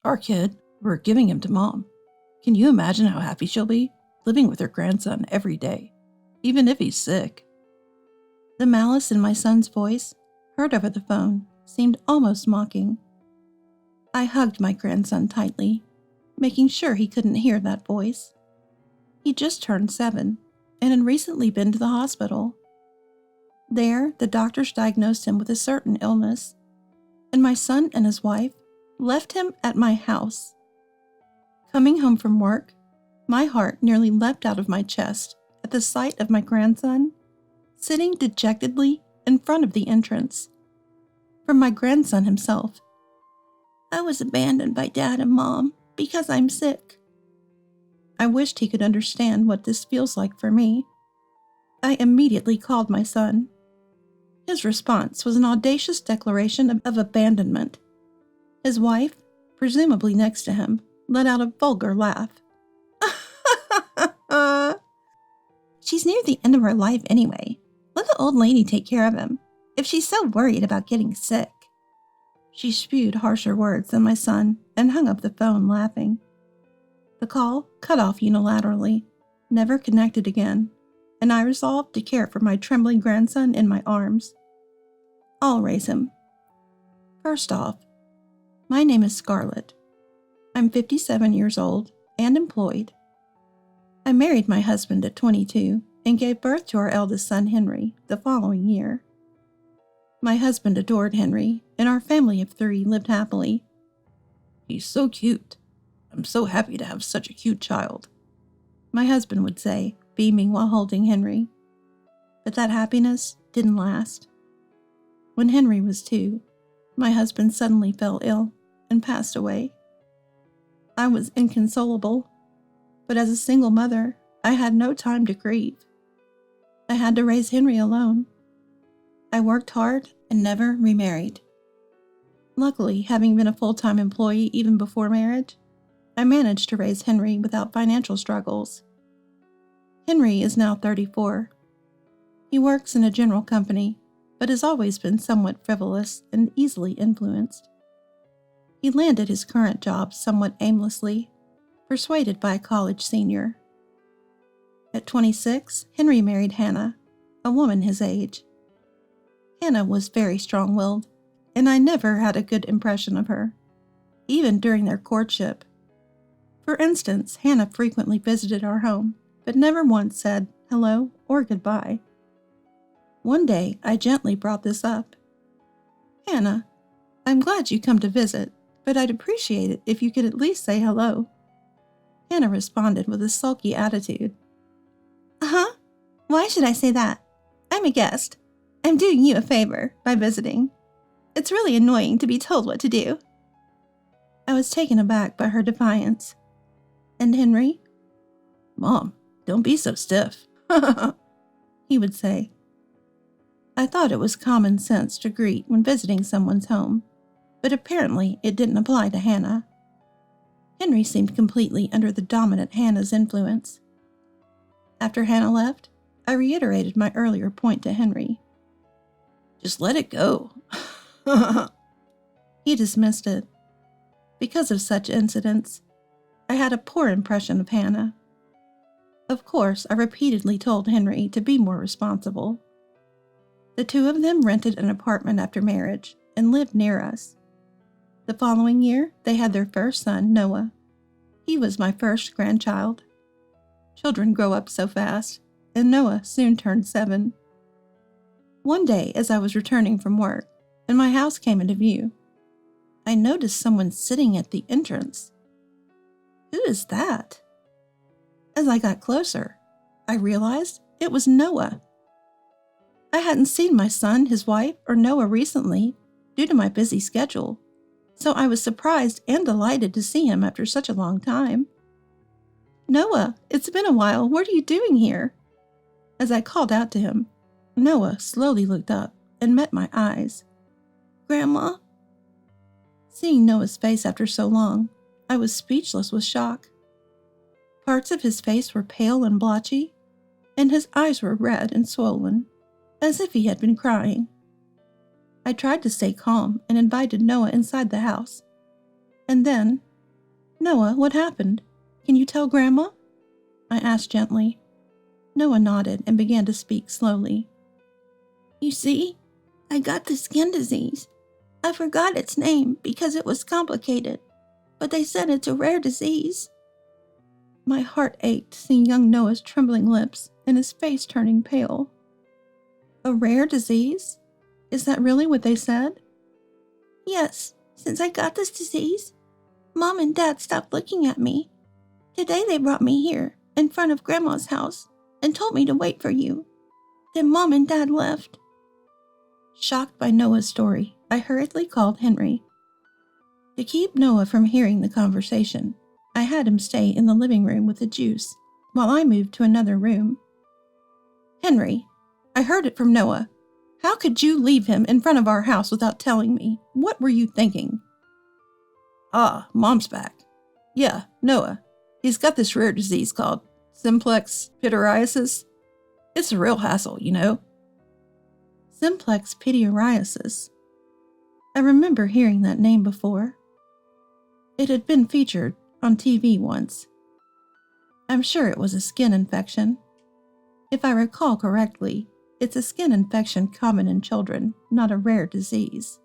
Our kid, we're giving him to Mom. Can you imagine how happy she'll be, living with her grandson every day, even if he's sick?" The malice in my son's voice, heard over the phone, seemed almost mocking. I hugged my grandson tightly, making sure he couldn't hear that voice. He just turned 7 and had recently been to the hospital. There, the doctors diagnosed him with a certain illness, and my son and his wife left him at my house. Coming home from work, my heart nearly leapt out of my chest at the sight of my grandson sitting dejectedly in front of the entrance. From my grandson himself, "I was abandoned by Dad and Mom because I'm sick." I wished he could understand what this feels like for me. I immediately called my son. His response was an audacious declaration of abandonment. His wife, presumably next to him, let out a vulgar laugh. "She's near the end of her life anyway. Let the old lady take care of him, if she's so worried about getting sick." She spewed harsher words than my son and hung up the phone laughing. The call cut off unilaterally, never connected again, and I resolved to care for my trembling grandson in my arms. I'll raise him. First off, my name is Scarlett. I'm 57 years old and employed. I married my husband at 22 and gave birth to our eldest son, Henry, the following year. My husband adored Henry, and our family of 3 lived happily. "He's so cute. I'm so happy to have such a cute child," my husband would say, beaming while holding Henry. But that happiness didn't last. When Henry was 2, my husband suddenly fell ill and passed away. I was inconsolable, but as a single mother, I had no time to grieve. I had to raise Henry alone. I worked hard and never remarried. Luckily, having been a full-time employee even before marriage, I managed to raise Henry without financial struggles. Henry is now 34. He works in a general company, but has always been somewhat frivolous and easily influenced. He landed his current job somewhat aimlessly, persuaded by a college senior. At 26, Henry married Hannah, a woman his age. Hannah was very strong-willed, and I never had a good impression of her, even during their courtship. For instance, Hannah frequently visited our home, but never once said hello or goodbye. One day, I gently brought this up. "Hannah, I'm glad you come to visit, but I'd appreciate it if you could at least say hello." Hannah responded with a sulky attitude. "Uh-huh. Why should I say that? I'm a guest. I'm doing you a favor by visiting. It's really annoying to be told what to do." I was taken aback by her defiance. "And Henry?" "Mom, don't be so stiff," he would say. I thought it was common sense to greet when visiting someone's home, but apparently it didn't apply to Hannah. Henry seemed completely under the dominant Hannah's influence. After Hannah left, I reiterated my earlier point to Henry. "Just let it go." He dismissed it. Because of such incidents, I had a poor impression of Hannah. Of course, I repeatedly told Henry to be more responsible. The 2 of them rented an apartment after marriage and lived near us. The following year, they had their first son, Noah. He was my first grandchild. Children grow up so fast, and Noah soon turned 7. One day, as I was returning from work, and my house came into view, I noticed someone sitting at the entrance. Who is that? As I got closer, I realized it was Noah. I hadn't seen my son, his wife, or Noah recently due to my busy schedule, so I was surprised and delighted to see him after such a long time. "Noah, it's been a while. What are you doing here?" As I called out to him, Noah slowly looked up and met my eyes. "Grandma?" Seeing Noah's face after so long, I was speechless with shock. Parts of his face were pale and blotchy, and his eyes were red and swollen, as if he had been crying. I tried to stay calm and invited Noah inside the house, and then, Noah, what happened? Can you tell Grandma? I asked gently. Noah nodded and began to speak slowly. You see, I got the skin disease. I forgot its name because it was complicated, but they said it's a rare disease. My heart ached seeing young Noah's trembling lips and his face turning pale. A rare disease? Is that really what they said? Yes, since I got this disease, Mom and Dad stopped looking at me. Today they brought me here, in front of Grandma's house, and told me to wait for you. Then Mom and Dad left. Shocked by Noah's story, I hurriedly called Henry. To keep Noah from hearing the conversation, I had him stay in the living room with the juice while I moved to another room. Henry, I heard it from Noah. How could you leave him in front of our house without telling me? What were you thinking? Ah, Mom's back. Yeah, Noah. He's got this rare disease called simplex pityriasis. It's a real hassle, you know. Simplex pityriasis. I remember hearing that name before. It had been featured on TV once. I'm sure it was a skin infection. If I recall correctly, it's a skin infection common in children, not a rare disease.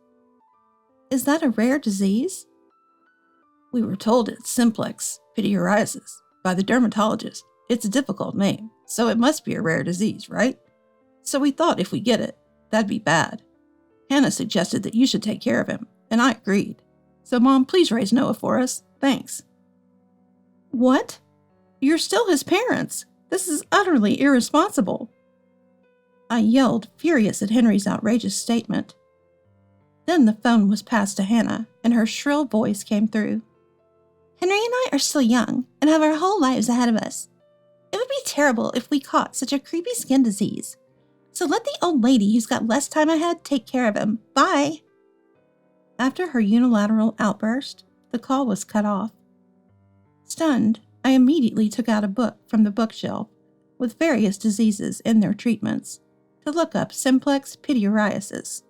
Is that a rare disease? We were told it's simplex pityriasis by the dermatologist. It's a difficult name, so it must be a rare disease, right? So we thought if we get it, that'd be bad. Hannah suggested that you should take care of him, and I agreed. So Mom, please raise Noah for us. Thanks. What? You're still his parents. This is utterly irresponsible. I yelled, furious at Henry's outrageous statement. Then the phone was passed to Hannah, and her shrill voice came through. Henry and I are still young and have our whole lives ahead of us. It would be terrible if we caught such a creepy skin disease. So let the old lady who's got less time ahead take care of him. Bye. After her unilateral outburst, the call was cut off. Stunned, I immediately took out a book from the bookshelf with various diseases and their treatments to look up simplex pityriasis.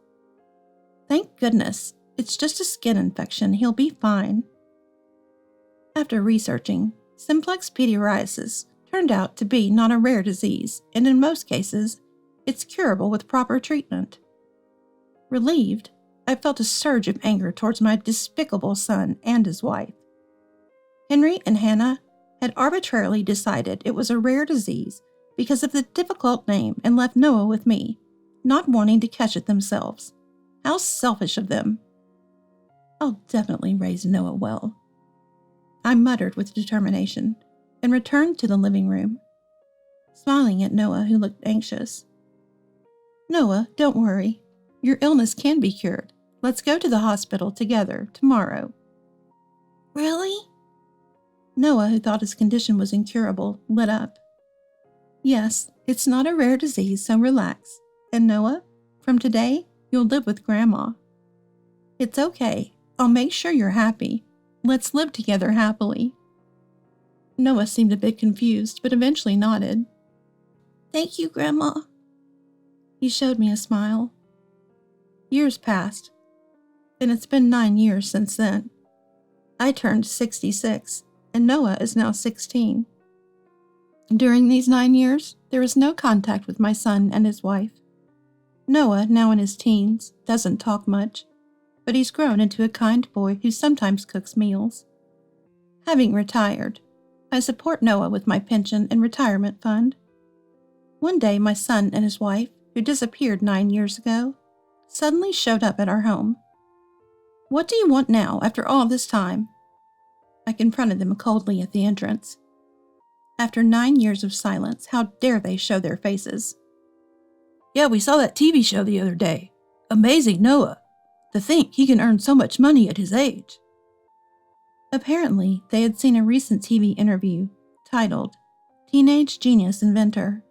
Thank goodness, it's just a skin infection. He'll be fine. After researching, simplex pityriasis turned out to be not a rare disease, and in most cases, it's curable with proper treatment. Relieved, I felt a surge of anger towards my despicable son and his wife. Henry and Hannah had arbitrarily decided it was a rare disease because of the difficult name and left Noah with me, not wanting to catch it themselves. How selfish of them. I'll definitely raise Noah well. I muttered with determination and returned to the living room, smiling at Noah, who looked anxious. Noah, don't worry. Your illness can be cured. Let's go to the hospital together tomorrow. Really? Noah, who thought his condition was incurable, lit up. Yes, it's not a rare disease, so relax. And Noah, from today, you'll live with Grandma. It's okay. I'll make sure you're happy. Let's live together happily. Noah seemed a bit confused, but eventually nodded. Thank you, Grandma. He showed me a smile. Years passed, and it's been 9 years since then. I turned 66, and Noah is now 16. During these 9 years, there is no contact with my son and his wife. Noah, now in his teens, doesn't talk much, but he's grown into a kind boy who sometimes cooks meals. Having retired, I support Noah with my pension and retirement fund. One day, my son and his wife, who disappeared 9 years ago, suddenly showed up at our home. What do you want now, after all this time? I confronted them coldly at the entrance. After 9 years of silence, how dare they show their faces? Yeah, we saw that TV show the other day. Amazing Noah. To think he can earn so much money at his age. Apparently, they had seen a recent TV interview titled Teenage Genius Inventor.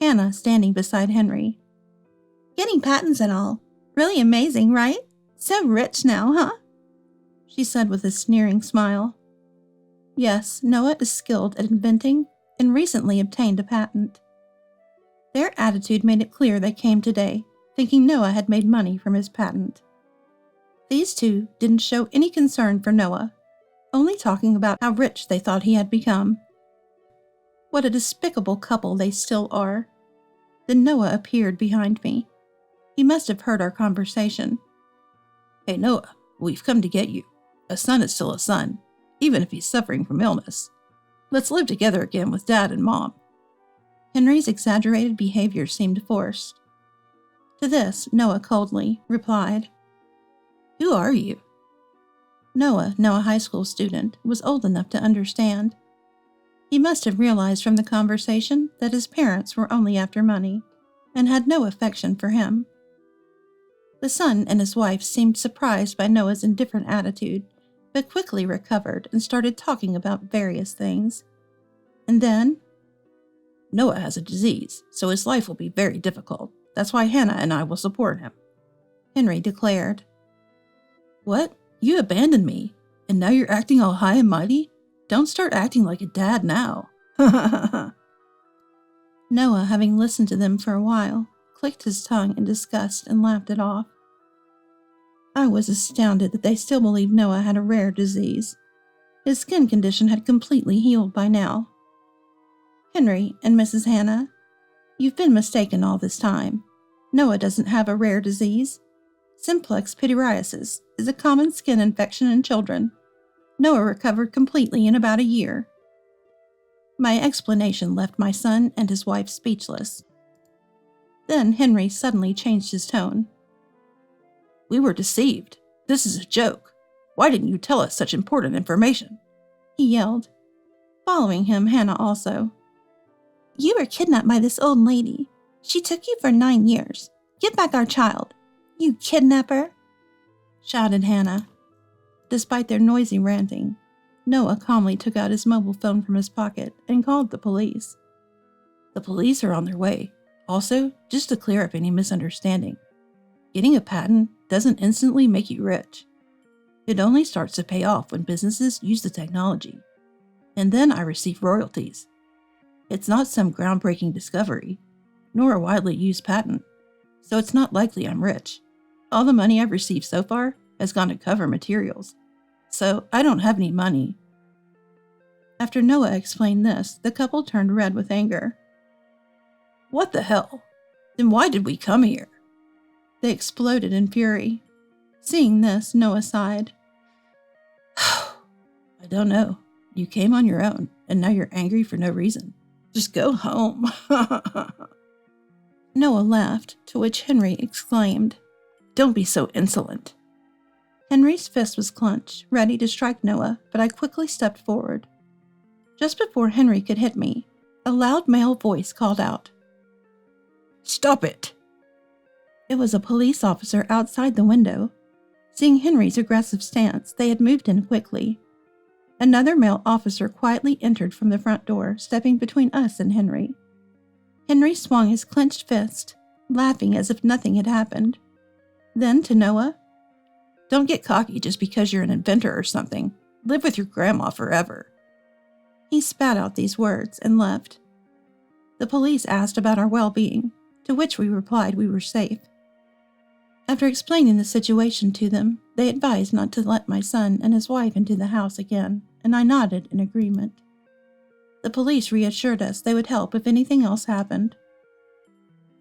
Hannah standing beside Henry. Getting patents and all. Really amazing, right? So rich now, huh? She said with a sneering smile. Yes, Noah is skilled at inventing and recently obtained a patent. Their attitude made it clear they came today, thinking Noah had made money from his patent. These two didn't show any concern for Noah, only talking about how rich they thought he had become. What a despicable couple they still are. Then Noah appeared behind me. He must have heard our conversation. Hey Noah, we've come to get you. A son is still a son, even if he's suffering from illness. Let's live together again with Dad and Mom. Henry's exaggerated behavior seemed forced. To this, Noah coldly replied, Who are you? Noah, now a high school student, was old enough to understand. He must have realized from the conversation that his parents were only after money and had no affection for him. The son and his wife seemed surprised by Noah's indifferent attitude, but quickly recovered and started talking about various things. And then, Noah has a disease, so his life will be very difficult. That's why Hannah and I will support him, Henry declared. What? You abandoned me, and now you're acting all high and mighty? Don't start acting like a dad now. Noah, having listened to them for a while, clicked his tongue in disgust and laughed it off. I was astounded that they still believed Noah had a rare disease. His skin condition had completely healed by now. Henry and Mrs. Hannah, you've been mistaken all this time. Noah doesn't have a rare disease. Simplex pityriasis is a common skin infection in children. Noah recovered completely in about a year. My explanation left my son and his wife speechless. Then Henry suddenly changed his tone. We were deceived. This is a joke. Why didn't you tell us such important information? He yelled. Following him, Hannah also. You were kidnapped by this old lady. She took you for 9 years. Give back our child. You kidnapper! Shouted Hannah. Despite their noisy ranting, Noah calmly took out his mobile phone from his pocket and called the police. The police are on their way. Also, just to clear up any misunderstanding, getting a patent doesn't instantly make you rich. It only starts to pay off when businesses use the technology. And then I receive royalties. It's not some groundbreaking discovery, nor a widely used patent, so it's not likely I'm rich. All the money I've received so far has gone to cover materials, so I don't have any money. After Noah explained this, the couple turned red with anger. What the hell? Then why did we come here? They exploded in fury. Seeing this, Noah sighed. I don't know. You came on your own, and now you're angry for no reason. Just go home. Noah laughed, to which Henry exclaimed, Don't be so insolent. Henry's fist was clenched, ready to strike Noah, but I quickly stepped forward. Just before Henry could hit me, a loud male voice called out, Stop it! It was a police officer outside the window. Seeing Henry's aggressive stance, they had moved in quickly. Another male officer quietly entered from the front door, stepping between us and Henry. Henry swung his clenched fist, laughing as if nothing had happened. Then to Noah, Don't get cocky just because you're an inventor or something. Live with your grandma forever. He spat out these words and left. The police asked about our well-being, to which we replied we were safe. After explaining the situation to them, they advised not to let my son and his wife into the house again, and I nodded in agreement. The police reassured us they would help if anything else happened.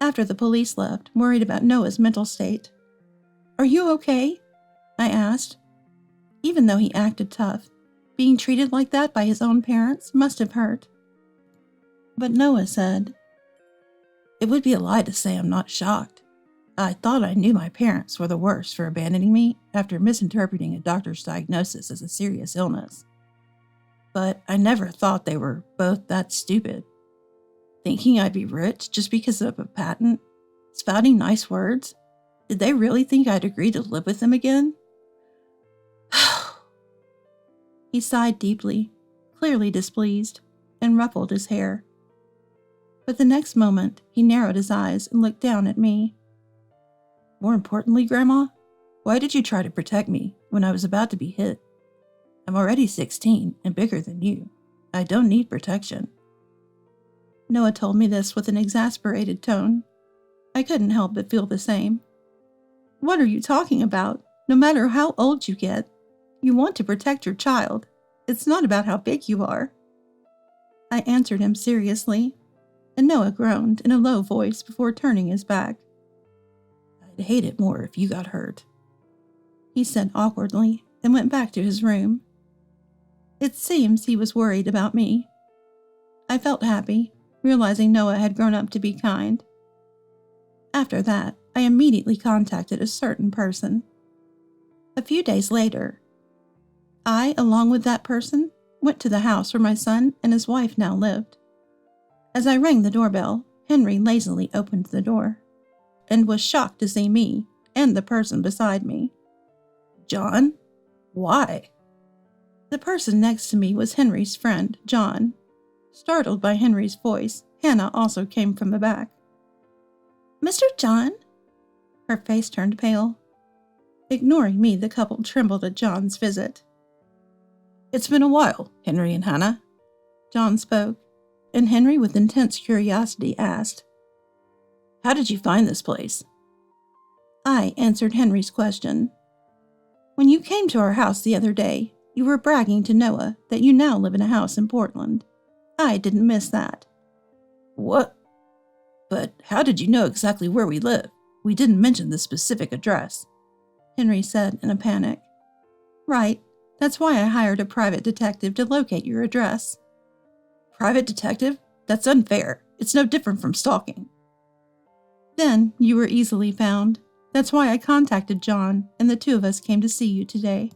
After the police left, worried about Noah's mental state. Are you okay? I asked. Even though he acted tough, being treated like that by his own parents must have hurt. But Noah said, It would be a lie to say I'm not shocked. I thought I knew my parents were the worst for abandoning me after misinterpreting a doctor's diagnosis as a serious illness. But I never thought they were both that stupid. Thinking I'd be rich just because of a patent? Spouting nice words? Did they really think I'd agree to live with them again? He sighed deeply, clearly displeased, and ruffled his hair. But the next moment, he narrowed his eyes and looked down at me. More importantly, Grandma, why did you try to protect me when I was about to be hit? I'm already 16 and bigger than you. I don't need protection. Noah told me this with an exasperated tone. I couldn't help but feel the same. What are you talking about? No matter how old you get, you want to protect your child. It's not about how big you are. I answered him seriously, and Noah groaned in a low voice before turning his back. I'd hate it more if you got hurt, he said awkwardly and went back to his room. It seems he was worried about me. I felt happy, realizing Noah had grown up to be kind. After that, I immediately contacted a certain person. A few days later, I, along with that person, went to the house where my son and his wife now lived. As I rang the doorbell, Henry lazily opened the door and was shocked to see me and the person beside me. John? Why? The person next to me was Henry's friend, John. Startled by Henry's voice, Hannah also came from the back. Mr. John? Her face turned pale. Ignoring me, the couple trembled at John's visit. It's been a while, Henry and Hannah. John spoke, and Henry with intense curiosity asked, How did you find this place? I answered Henry's question. When you came to our house the other day, you were bragging to Noah that you now live in a house in Portland. I didn't miss that. What? But how did you know exactly where we live? We didn't mention the specific address, Henry said in a panic. Right, that's why I hired a private detective to locate your address. Private detective? That's unfair. It's no different from stalking. Then you were easily found. That's why I contacted John, and the two of us came to see you today.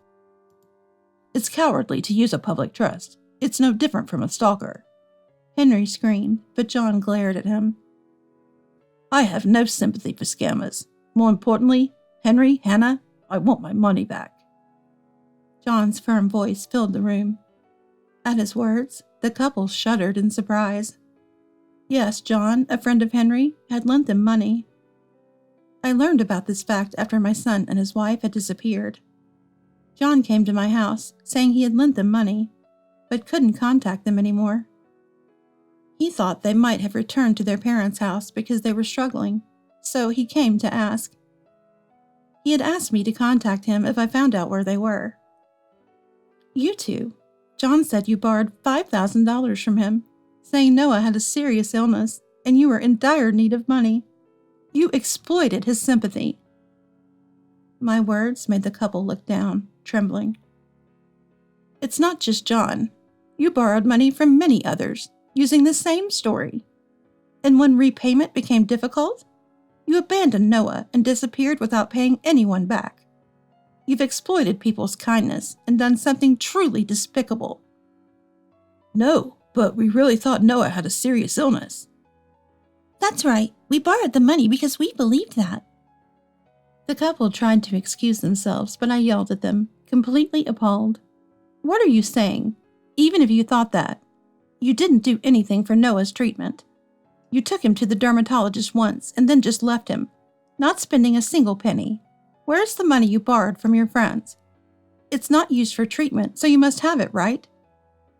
It's cowardly to use a public trust. It's no different from a stalker. Henry screamed, but John glared at him. I have no sympathy for scammers. More importantly, Henry, Hannah, I want my money back. John's firm voice filled the room. At his words, the couple shuddered in surprise. Yes, John, a friend of Henry, had lent them money. I learned about this fact after my son and his wife had disappeared. John came to my house, saying he had lent them money, but couldn't contact them anymore. He thought they might have returned to their parents' house because they were struggling, so he came to ask. He had asked me to contact him if I found out where they were. You two, John said you borrowed $5,000 from him, saying Noah had a serious illness and you were in dire need of money. You exploited his sympathy. My words made the couple look down, trembling. It's not just John. You borrowed money from many others, using the same story. And when repayment became difficult, you abandoned Noah and disappeared without paying anyone back. You've exploited people's kindness and done something truly despicable. No, but we really thought Noah had a serious illness. That's right. We borrowed the money because we believed that. The couple tried to excuse themselves, but I yelled at them, completely appalled. What are you saying? Even if you thought that, you didn't do anything for Noah's treatment. You took him to the dermatologist once and then just left him, not spending a single penny. Where's the money you borrowed from your friends? It's not used for treatment, so you must have it, right?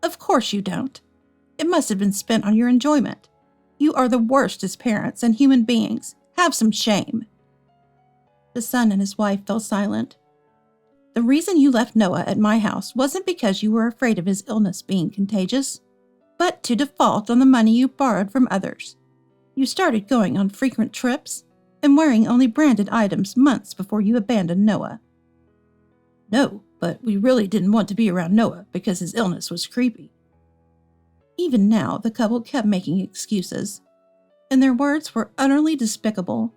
Of course you don't. It must have been spent on your enjoyment. You are the worst as parents and human beings. Have some shame. The son and his wife fell silent. The reason you left Noah at my house wasn't because you were afraid of his illness being contagious, but to default on the money you borrowed from others. You started going on frequent trips and wearing only branded items months before you abandoned Noah. No, but we really didn't want to be around Noah because his illness was creepy. Even now, the couple kept making excuses, and their words were utterly despicable.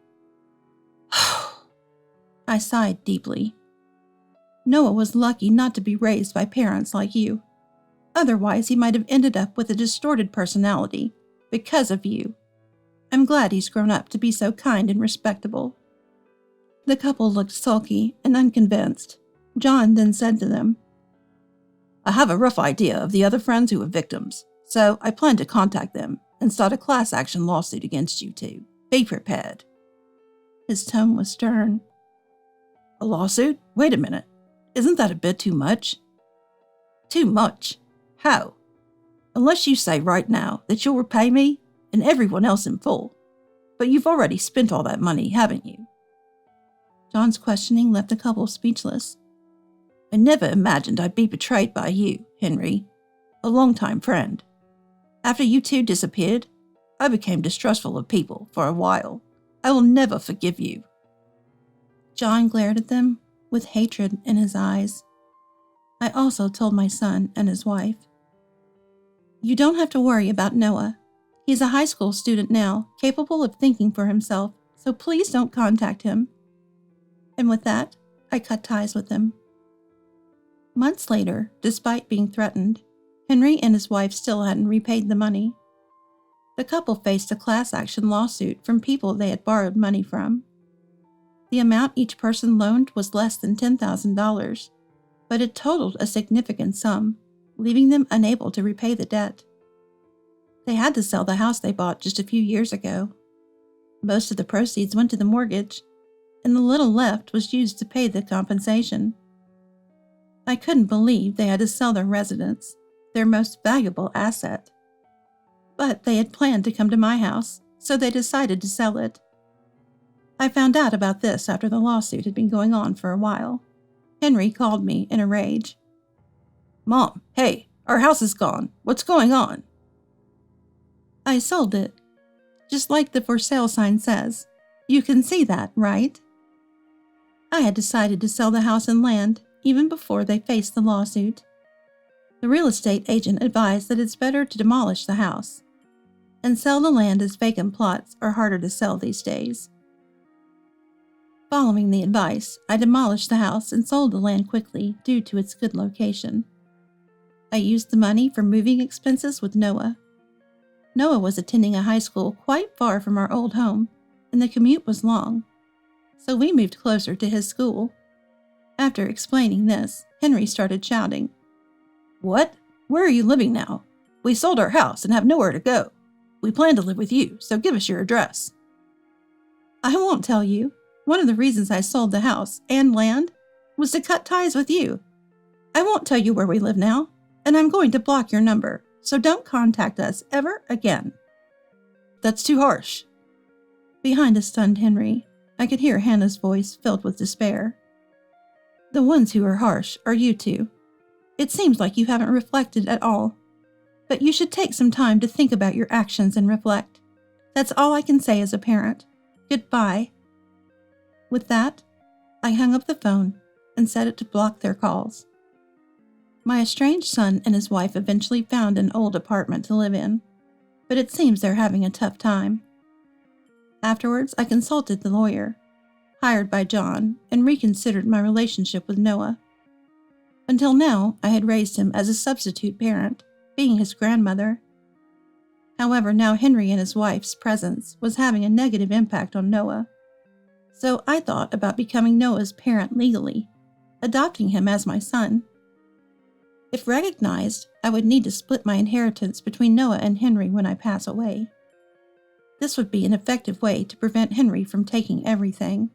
I sighed deeply. Noah was lucky not to be raised by parents like you. Otherwise, he might have ended up with a distorted personality because of you. I'm glad he's grown up to be so kind and respectable. The couple looked sulky and unconvinced. John then said to them, I have a rough idea of the other friends who were victims, so I plan to contact them and start a class action lawsuit against you two. Be prepared. His tone was stern. A lawsuit? Wait a minute. Isn't that a bit too much? Too much? How? Unless you say right now that you'll repay me and everyone else in full. But you've already spent all that money, haven't you? John's questioning left the couple speechless. I never imagined I'd be betrayed by you, Henry, a longtime friend. After you two disappeared, I became distrustful of people for a while. I will never forgive you." John glared at them with hatred in his eyes. I also told my son and his wife, "You don't have to worry about Noah. He's a high school student now, capable of thinking for himself, so please don't contact him." And with that, I cut ties with him. Months later, despite being threatened, Henry and his wife still hadn't repaid the money. The couple faced a class action lawsuit from people they had borrowed money from. The amount each person loaned was less than $10,000, but it totaled a significant sum, leaving them unable to repay the debt. They had to sell the house they bought just a few years ago. Most of the proceeds went to the mortgage, and the little left was used to pay the compensation. I couldn't believe they had to sell their residence, their most valuable asset. But they had planned to come to my house, so they decided to sell it. I found out about this after the lawsuit had been going on for a while. Henry called me in a rage. "Mom, hey, our house is gone. What's going on?" "I sold it. Just like the for sale sign says. You can see that, right?" I had decided to sell the house and land even before they faced the lawsuit. The real estate agent advised that it's better to demolish the house and sell the land, as vacant plots are harder to sell these days. Following the advice, I demolished the house and sold the land quickly due to its good location. I used the money for moving expenses with Noah. Noah was attending a high school quite far from our old home, and the commute was long, so we moved closer to his school. After explaining this, Henry started shouting, "What? Where are you living now? We sold our house and have nowhere to go. We plan to live with you, so give us your address." "I won't tell you. One of the reasons I sold the house and land was to cut ties with you. I won't tell you where we live now, and I'm going to block your number, so don't contact us ever again." "That's too harsh." Behind a stunned Henry, I could hear Hannah's voice filled with despair. "The ones who are harsh are you two. It seems like you haven't reflected at all. But you should take some time to think about your actions and reflect. That's all I can say as a parent. Goodbye." With that, I hung up the phone and set it to block their calls. My estranged son and his wife eventually found an old apartment to live in, but it seems they're having a tough time. Afterwards, I consulted the lawyer, hired by John, and reconsidered my relationship with Noah. Until now, I had raised him as a substitute parent, being his grandmother. However, now Henry and his wife's presence was having a negative impact on Noah. So I thought about becoming Noah's parent legally, adopting him as my son. If recognized, I would need to split my inheritance between Noah and Henry when I pass away. This would be an effective way to prevent Henry from taking everything.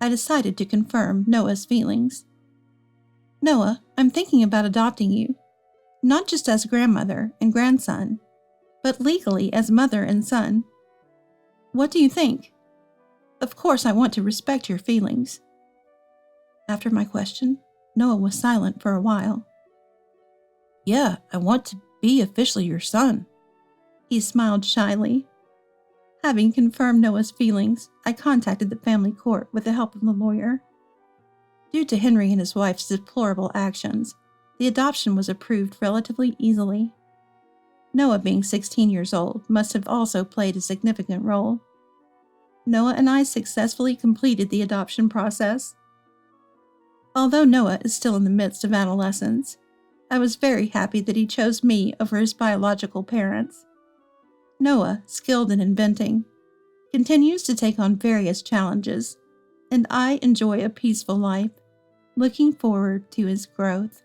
I decided to confirm Noah's feelings. "Noah, I'm thinking about adopting you, not just as grandmother and grandson, but legally as mother and son. What do you think? Of course, I want to respect your feelings." After my question, Noah was silent for a while. "Yeah, I want to be officially your son." He smiled shyly. Having confirmed Noah's feelings, I contacted the family court with the help of the lawyer. Due to Henry and his wife's deplorable actions, the adoption was approved relatively easily. Noah, being 16 years old, must have also played a significant role. Noah and I successfully completed the adoption process. Although Noah is still in the midst of adolescence, I was very happy that he chose me over his biological parents. Noah, skilled in inventing, continues to take on various challenges, and I enjoy a peaceful life, looking forward to his growth.